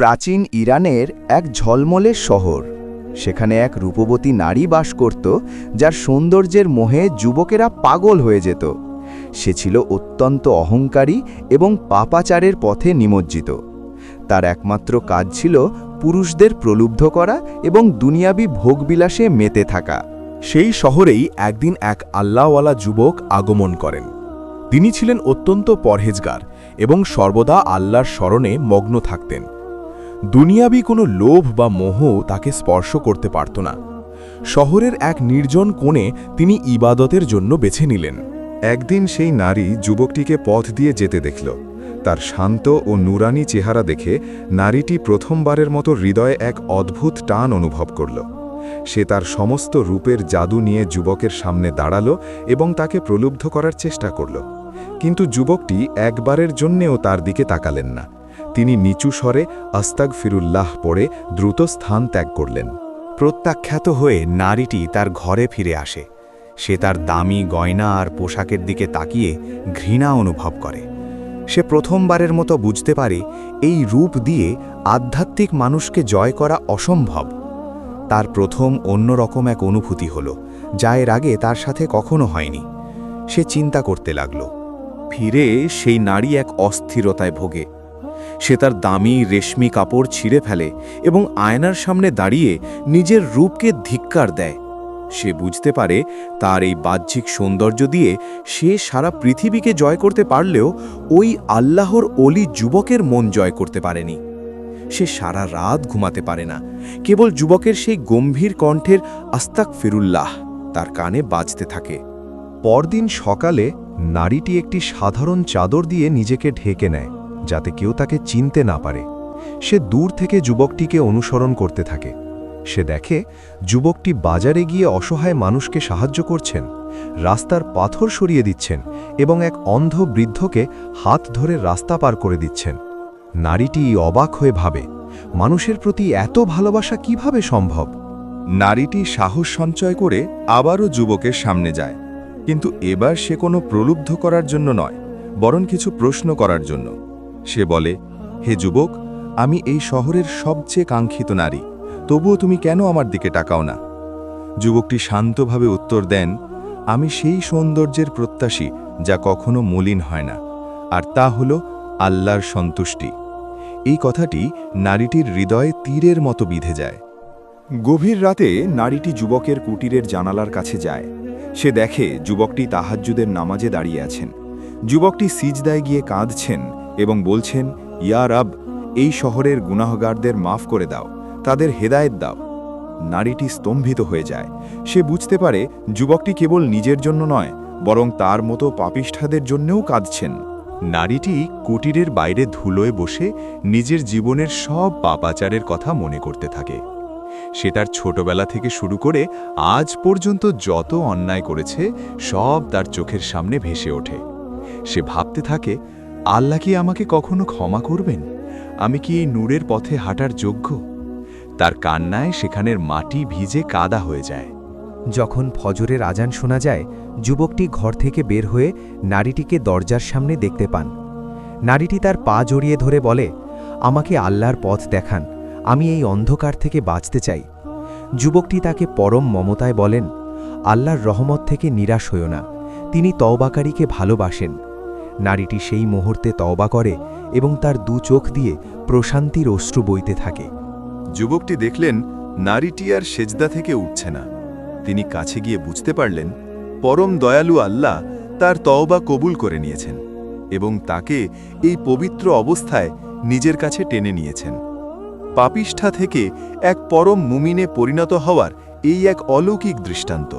প্রাচীন ইরানের এক ঝলমলে শহর। সেখানে এক রূপবতী নারী বাস করত, যার সৌন্দর্যের মোহে যুবকেরা পাগল হয়ে যেত। সে ছিল অত্যন্ত অহংকারী এবং পাপাচারের পথে নিমজ্জিত। তার একমাত্র কাজ ছিল পুরুষদের প্রলুব্ধ করা এবং দুনিয়াবি ভোগবিলাসে মেতে থাকা। সেই শহরেই একদিন এক আল্লাহওয়ালা যুবক আগমন করেন। তিনি ছিলেন অত্যন্ত পরহেজগার এবং সর্বদা আল্লাহর স্মরণে মগ্ন থাকতেন। দুনিয়াবি কোনো লোভ বা মোহ তাকে স্পর্শ করতে পারত না। শহরের এক নির্জন কোণে তিনি ইবাদতের জন্য বেছে নিলেন। একদিন সেই নারী যুবকটিকে পথ দিয়ে যেতে দেখল। তার শান্ত ও নুরানি চেহারা দেখে নারীটি প্রথমবারের মতো হৃদয়ে এক অদ্ভুত টান অনুভব করল। সে তার সমস্ত রূপের জাদু নিয়ে যুবকের সামনে দাঁড়ালো এবং তাকে প্রলুব্ধ করার চেষ্টা করল। কিন্তু যুবকটি একবারের জন্যেও তার দিকে তাকালেন না। তিনি নিচু স্বরে আস্তাগফিরুল্লাহ পড়ে দ্রুত স্থান ত্যাগ করলেন। প্রত্যাখ্যাত হয়ে নারীটি তার ঘরে ফিরে আসে। সে তার দামি গয়না আর পোশাকের দিকে তাকিয়ে ঘৃণা অনুভব করে। সে প্রথমবারের মতো বুঝতে পারে এই রূপ দিয়ে আধ্যাত্মিক মানুষকে জয় করা অসম্ভব। তার প্রথম অন্যরকম এক অনুভূতি হল, যা এর আগে তার সাথে কখনো হয়নি। সে চিন্তা করতে লাগল। ফিরে সেই নারী এক অস্থিরতায় ভোগে। সে তার দামি রেশমি কাপড় ছিঁড়ে ফেলে এবং আয়নার সামনে দাঁড়িয়ে নিজের রূপকে ধিক্কার দেয়। সে বুঝতে পারে তার এই বাহ্যিক সৌন্দর্য দিয়ে সে সারা পৃথিবীকে জয় করতে পারলেও ওই আল্লাহর অলি যুবকের মন জয় করতে পারেনি। সে সারা রাত ঘুমাতে পারে না। কেবল যুবকের সেই গম্ভীর কণ্ঠের আস্তাগফিরুল্লাহ তার কানে বাজতে থাকে। পরদিন সকালে নারীটি একটি সাধারণ চাদর দিয়ে নিজেকে ঢেকে নেয়, যাতে কেউ তাকে চিনতে না পারে। সে দূর থেকে যুবকটিকে অনুসরণ করতে থাকে। সে দেখে যুবকটি বাজারে গিয়ে অসহায় মানুষকে সাহায্য করছেন, রাস্তার পাথর সরিয়ে দিচ্ছেন এবং এক অন্ধ বৃদ্ধকে হাত ধরে রাস্তা পার করে দিচ্ছেন। নারীটি অবাক হয়ে ভাবে, মানুষের প্রতি এত ভালোবাসা কিভাবে সম্ভব? নারীটি সাহস সঞ্চয় করে আবারও যুবকের সামনে যায়, কিন্তু এবার সে কোনো প্রলুব্ধ করার জন্য নয়, বরং কিছু প্রশ্ন করার জন্য। সে বলে, হে যুবক, আমি এই শহরের সবচেয়ে কাঙ্ক্ষিত নারী, তবুও তুমি কেন আমার দিকে তাকাও না? যুবকটি শান্তভাবে উত্তর দেন, আমি সেই সৌন্দর্যের প্রত্যাশী যা কখনো মলিন হয় না, আর তা হল আল্লাহর সন্তুষ্টি। এই কথাটি নারীটির হৃদয়ে তীরের মতো বিঁধে যায়। গভীর রাতে নারীটি যুবকের কুটিরের জানালার কাছে যায়। সে দেখে যুবকটি তাহাজ্জুদের নামাজে দাঁড়িয়ে আছেন। যুবকটি সিজদায় গিয়ে কাঁদছেন এবং বলছেন, ইয়া রব, এই শহরের গুনাহগারদের মাফ করে দাও, তাদের হেদায়েত দাও। নারীটি স্তম্ভিত হয়ে যায়। সে বুঝতে পারে যুবকটি কেবল নিজের জন্য নয়, বরং তার মতো পাপিষ্ঠাদের জন্যও কাঁদছেন। নারীটি কুটিরের বাইরে ধুলোয় বসে নিজের জীবনের সব পাপাচারের কথা মনে করতে থাকে। সে তার ছোটবেলা থেকে শুরু করে আজ পর্যন্ত যত অন্যায় করেছে সব তার চোখের সামনে ভেসে ওঠে। সে ভাবতে থাকে, আল্লাহ কি আমাকে কখনো ক্ষমা করবেন? আমি কি এই নূরের পথে হাঁটার যোগ্য? তার কান্নায় সেখানের মাটি ভিজে কাদা হয়ে যায়। যখন ফজরের আজান শোনা যায়, যুবকটি ঘর থেকে বের হয়ে নারীটিকে দরজার সামনে দেখতে পান। নারীটি তার পা জড়িয়ে ধরে বলে, আমাকে আল্লাহর পথ দেখান, আমি এই অন্ধকার থেকে বাঁচতে চাই। যুবকটি তাকে পরম মমতায় বলেন, আল্লাহর রহমত থেকে নিরাশ হইও না, তিনি তওবাকারীকে ভালোবাসেন। নারীটি সেই মুহূর্তে তওবা করে এবং তার দু চোখ দিয়ে প্রশান্তির অশ্রু বইতে থাকে। যুবকটি দেখলেন নারীটি আর সেজদা থেকে উঠছে না। তিনি কাছে গিয়ে বুঝতে পারলেন, পরম দয়ালু আল্লাহ তার তওবা কবুল করে নিয়েছেন এবং তাকে এই পবিত্র অবস্থায় নিজের কাছে টেনে নিয়েছেন। পাপিষ্ঠা থেকে এক পরম মুমিনে পরিণত হওয়ার এই এক অলৌকিক দৃষ্টান্ত।